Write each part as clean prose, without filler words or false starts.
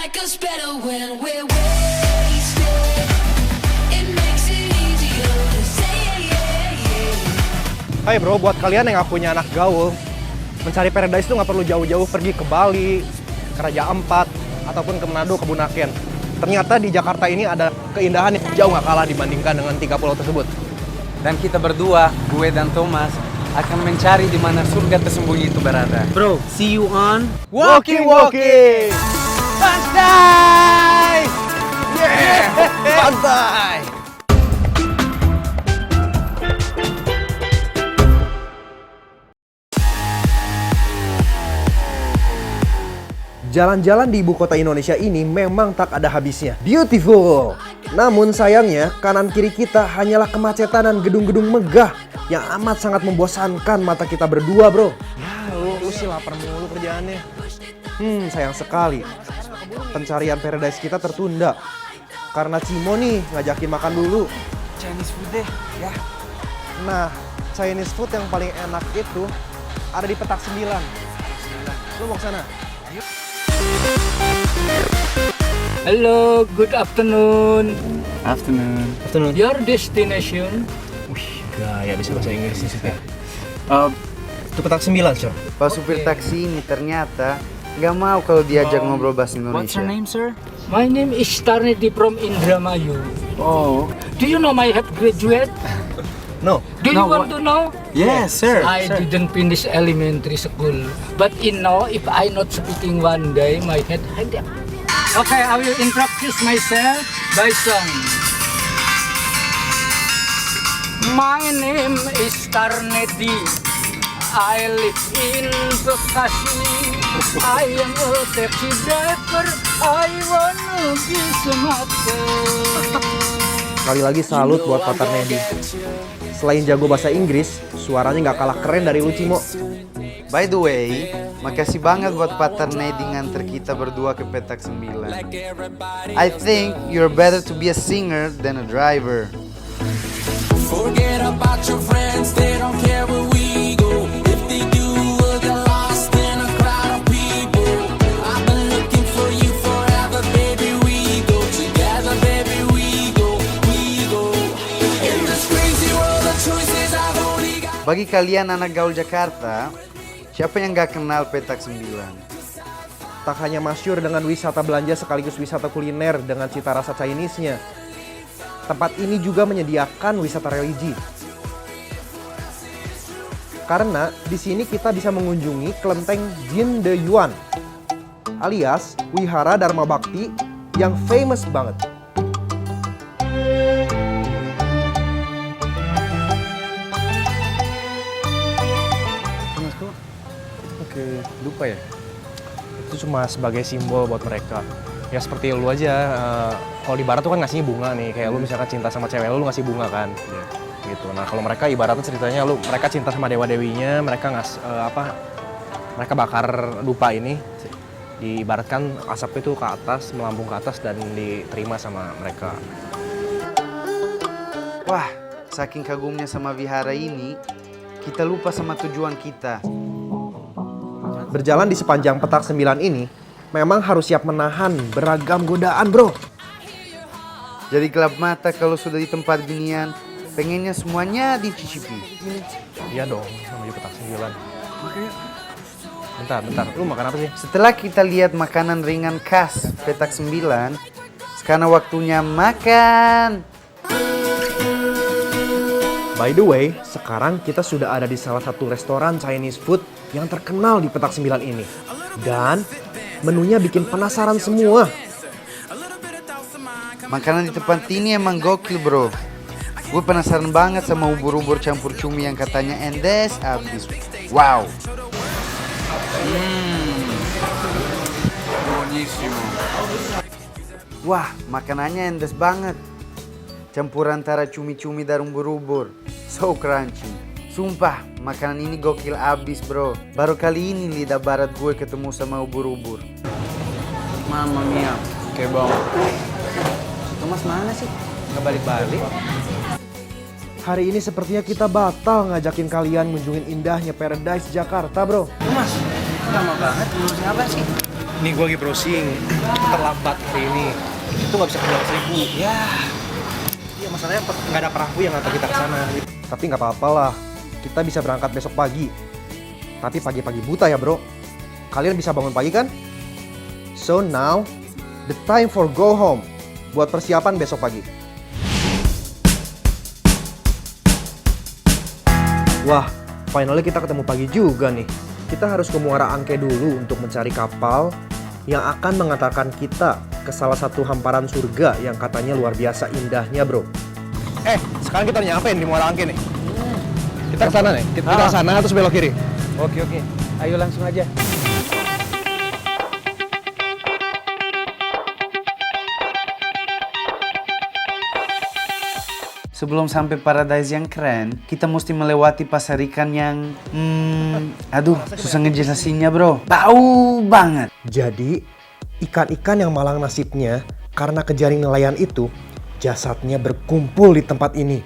like us better when we're wasted. It makes it easier to say yeah. Hai bro, buat kalian yang gak punya anak gaul, mencari paradise tuh gak perlu jauh-jauh pergi ke Bali, ke Raja Ampat, ataupun ke Manado, ke Bunaken. Ternyata di Jakarta ini ada keindahan yang jauh gak kalah dibandingkan dengan 3 pulau tersebut. Dan kita berdua, gue dan Thomas, akan mencari di mana surga tersembunyi itu berada. Bro, see you on Walking! Pantai! Yeah! Pantai! Jalan-jalan di ibu kota Indonesia ini memang tak ada habisnya. Beautiful! Namun sayangnya, kanan kiri kita hanyalah kemacetan dan gedung-gedung megah yang amat sangat membosankan mata kita berdua, bro. Ya, lu sih lapar mulu kerjaannya. Sayang sekali. Pencarian paradise kita tertunda. Karena Cimo nih ngajakin makan dulu. Chinese food deh, ya. Nah, Chinese food yang paling enak itu ada di Petak 9. Lu mau ke sana? Hello, good afternoon. Afternoon. Your destination? Wih, gaya bisa bahasa Inggris sih. Itu Petak 9, Sir. Pak supir taksi ini ternyata nggak mau kalau diajak ngobrol bahasa What's Indonesia. your name, sir? My name is Tarnedi from Indramayu. Oh. Do you know my have graduate? No. Do you want to know? Yes, sir. I didn't finish elementary school, but if I not speaking one day, my head. Okay, I will introduce myself by song. My name is Tarnedi. I live in Bekasi. I am a taxi driver. I wanna be smarter. Sekali lagi salut buat Pak Tarnedi. Selain jago bahasa Inggris, suaranya nggak kalah keren dari lu, Cimo. By the way, makasih banget buat Pak Tarnedi nganter kita berdua ke Petak 9. I think you're better to be a singer than a driver. Forget about your friends, they don't care where we go. If they do, we'll get lost in a crowd of people. I've been looking for you forever, baby. We go together, baby. We go. In this crazy world of choices, I've only got. Bagi kalian anak gaul Jakarta, siapa yang gak kenal Petak 9? Tak hanya masyhur dengan wisata belanja sekaligus wisata kuliner dengan cita rasa Chinese-nya. Tempat ini juga menyediakan wisata religi. Karena di sini kita bisa mengunjungi kelenteng Jin De Yuan alias Wihara Dharma Bakti yang famous banget. Oke, lupa ya? Itu cuma sebagai simbol buat mereka. Ya seperti lu aja, kalau di barat tuh kan ngasihnya bunga nih. Kayak lu misalkan cinta sama cewek lu ngasih bunga kan. Gitu. Nah kalau mereka ibaratnya ceritanya mereka cinta sama dewa-dewinya, mereka mereka bakar dupa ini. Diibaratkan asap itu ke atas, melambung ke atas dan diterima sama mereka. Wah, saking kagumnya sama wihara ini, kita lupa sama tujuan kita. Berjalan di sepanjang Petak 9 ini, memang harus siap menahan beragam godaan, bro. Jadi gelap mata kalau sudah di tempat ginian, pengennya semuanya dicicipi. Iya dong, namanya Petak 9. Bentar, lu makan apa sih? Setelah kita lihat makanan ringan khas Petak 9, sekarang waktunya makan. By the way, sekarang kita sudah ada di salah satu restoran Chinese food yang terkenal di Petak 9 ini. Dan menunya bikin penasaran semua. Makanan di tempat ini emang gokil, bro. Gue penasaran banget sama ubur-ubur campur cumi yang katanya endes abis. Wow. Wah, makanannya endes banget. Campur antara cumi-cumi dan ubur-ubur. So crunchy. Sumpah, makanan ini gokil abis, bro. Baru kali ini lidah barat gue ketemu sama ubur-ubur. Mamma mia, kayak bang. Thomas mana sih? Nggak balik-balik. Hari ini sepertinya kita batal ngajakin kalian ngunjungin indahnya Paradise Jakarta, bro. Thomas, lama banget. Menurut siapa sih? Nih gue lagi browsing, terlambat hari ini. Itu nggak bisa keluar 1000. Ya, iya masalahnya nggak ada perahu yang ngantar kita ke sana. Tapi nggak apa-apa lah, kita bisa berangkat besok pagi. Tapi pagi-pagi buta ya bro. Kalian bisa bangun pagi kan? So now, the time for go home. Buat persiapan besok pagi. Wah, finally kita ketemu pagi juga nih. Kita harus ke Muara Angke dulu untuk mencari kapal yang akan mengantarkan kita ke salah satu hamparan surga yang katanya luar biasa indahnya bro. Sekarang kita nyampein di Muara Angke nih. Kita ke sana nih, kita ke sana terus belok kiri. Oke, ayo langsung aja. Sebelum sampai paradise yang keren, kita mesti melewati pasar ikan yang... susah ngejelasinnya bro. Bau banget. Jadi, ikan-ikan yang malang nasibnya karena kejaring nelayan itu, jasadnya berkumpul di tempat ini.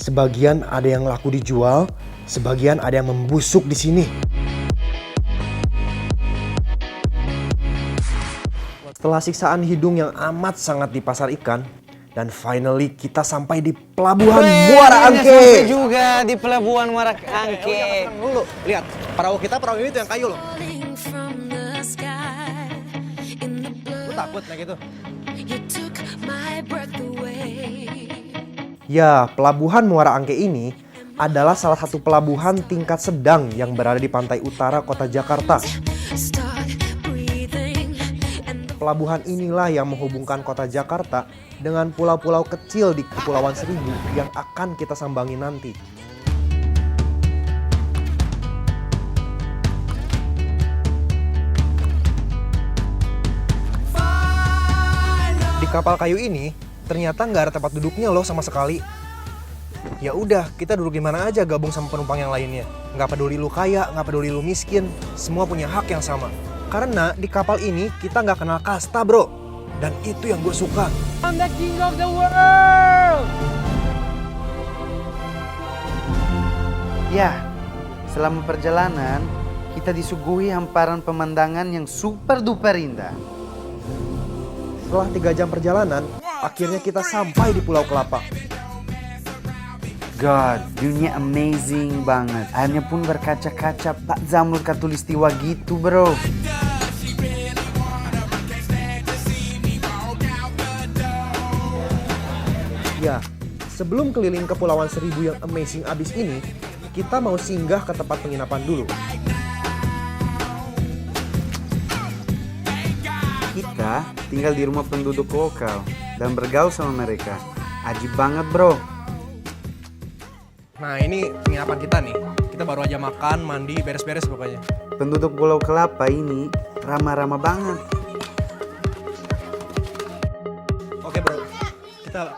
Sebagian ada yang laku dijual, sebagian ada yang membusuk di sini. Setelah siksaan hidung yang amat sangat di pasar ikan, dan finally kita sampai di pelabuhan Muara Angke. Sampai juga di pelabuhan Muara Angke. Dulu, lihat perahu ini tuh yang kayu loh. From the sky in the blue, Lu takut kayak gitu? you took my breath away. Ya, pelabuhan Muara Angke ini adalah salah satu pelabuhan tingkat sedang yang berada di pantai utara kota Jakarta. Start breathing and Pelabuhan inilah yang menghubungkan kota Jakarta dengan pulau-pulau kecil di Kepulauan Seribu yang akan kita sambangi nanti. Di kapal kayu ini ternyata nggak ada tempat duduknya loh sama sekali. Ya udah, kita duduk di mana aja gabung sama penumpang yang lainnya. Nggak peduli lu kaya, nggak peduli lu miskin, semua punya hak yang sama. Karena di kapal ini kita nggak kenal kasta bro. Dan itu yang gue suka. I'm the king of the world! Ya, selama perjalanan kita disuguhi hamparan pemandangan yang super duper indah. Setelah 3 jam perjalanan, akhirnya kita sampai di Pulau Kelapa. God, dunia amazing banget. Airnya pun berkaca-kaca, Pak Zamrud Katulistiwa gitu bro. Ya, sebelum keliling Kepulauan Seribu yang amazing abis ini, kita mau singgah ke tempat penginapan dulu. Kita tinggal di rumah penduduk lokal dan bergaul sama mereka. Ajib banget bro. Nah ini penginapan kita nih. Kita baru aja makan, mandi, beres-beres pokoknya. Penduduk Pulau Kelapa ini ramah-ramah banget. Oke bro, kita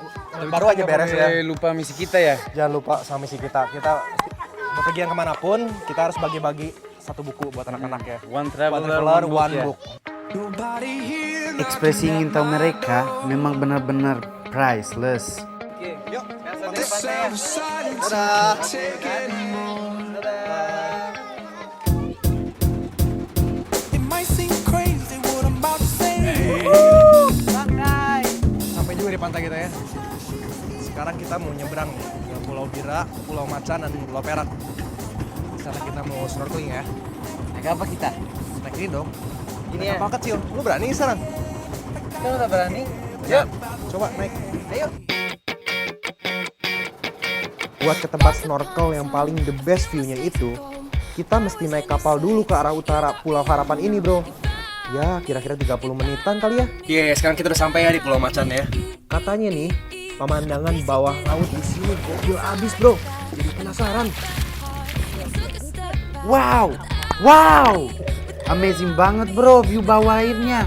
baru aja beres ya. Lupa misi kita ya. Jangan lupa sama misi kita. Kita bepergian kemanapun, kita harus bagi-bagi satu buku buat anak-anak ya. One traveler, One ya. book. Ekspresi ingin tahu mereka memang benar-benar priceless. Yuk, It might seem crazy what I'm about to say. sampai juga di pantai kita ya. Sekarang kita mau nyebrang nih ke Pulau Bira, Pulau Macan, dan Pulau Perak. Di sana kita mau snorkeling ya. Naik apa kita? Naik ini dong. Ini Naik ya? kapal kecil. Lu berani sekarang? Kan udah berani. Ya, coba naik. Ayo. Buat ke tempat snorkel yang paling the best view-nya itu, kita mesti naik kapal dulu ke arah utara Pulau Harapan ini bro. Ya, kira-kira 30 menitan kali ya. Iya, sekarang kita udah sampai ya di Pulau Macan ya. Katanya nih, pemandangan bawah laut di sini gokil abis bro. Jadi penasaran. Wow, amazing banget bro view bawah airnya.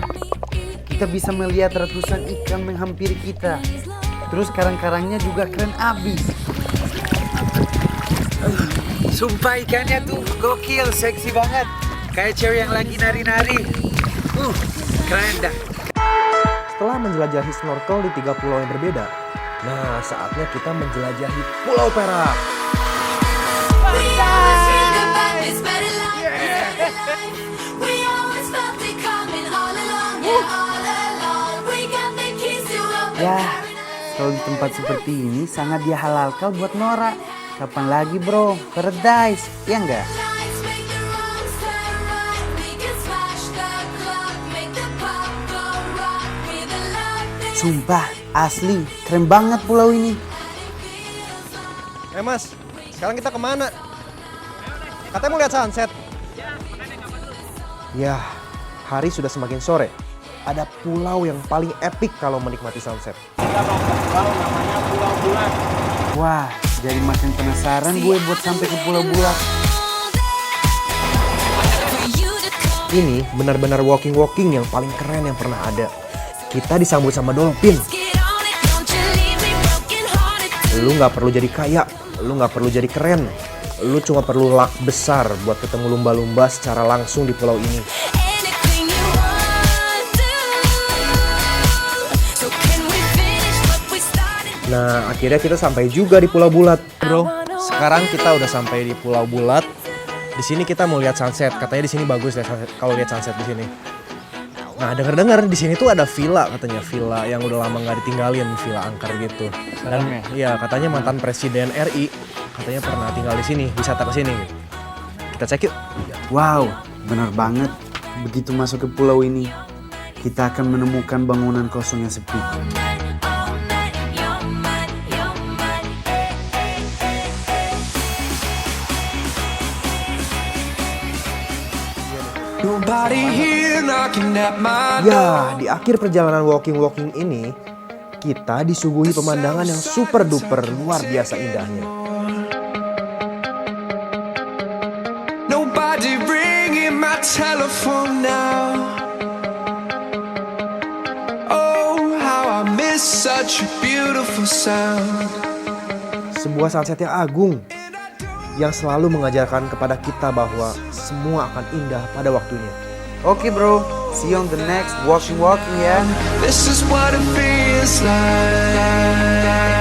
Kita bisa melihat ratusan ikan menghampiri kita. Terus karang-karangnya juga keren abis. Sumpah ikannya tuh gokil, seksi banget. Kayak cewek yang lagi nari-nari. Keren dah. Setelah menjelajahi snorkel di 3 pulau yang berbeda, nah saatnya kita menjelajahi Pulau Perak. we always dreamed about this better life. We always felt it coming all along, yeah, all along. We got the keys to open Ya, paradise. kalau di tempat seperti ini sangat dihalalkan buat Nora. Kapan lagi bro? Paradise, ya enggak? Lights make the wrongs turn right. We can smash the clock, make the pop go rock. With a love that Sumpah, asli, keren banget pulau ini. Mas, sekarang kita kemana? Katanya mau lihat sunset. Ya, hari sudah semakin sore. Ada pulau yang paling epic kalau menikmati sunset. Wah, jadi makin penasaran gue buat sampai ke Pulau Bulat. for you to come. Ini benar-benar walking yang paling keren yang pernah ada. Kita disambut sama dolphin. Get on it, don't you leave me broken hearted. Lu nggak perlu jadi kaya, lu nggak perlu jadi keren. Lu cuma perlu luck besar buat ketemu lumba-lumba secara langsung di pulau ini. Anything you want to. So can we finish what we started? Nah, akhirnya kita sampai juga di Pulau Bulat, bro. Sekarang kita udah sampai di Pulau Bulat. Di sini kita mau lihat sunset. Katanya di sini bagus ya kalau lihat sunset di sini. Nah, dengar-dengar di sini tuh ada villa katanya, villa yang udah lama nggak ditinggalin, villa angker gitu. Dan iya, katanya mantan presiden RI katanya pernah tinggal di sini, wisata ke sini. Kita cek yuk. Wow, benar banget. Begitu masuk ke pulau ini, kita akan menemukan bangunan kosong yang sepi. All night, you're mine, you're mine. Nobody here knocking at my Ya, di akhir perjalanan walking ini, kita disuguhi pemandangan yang super duper luar biasa indahnya. Nobody ringing my telephone now. Oh, how I miss such a beautiful sound. Sebuah sunset yang agung yang selalu mengajarkan kepada kita bahwa semua akan indah pada waktunya. Oke bro, see you on the next walking ya. This is what it feels like.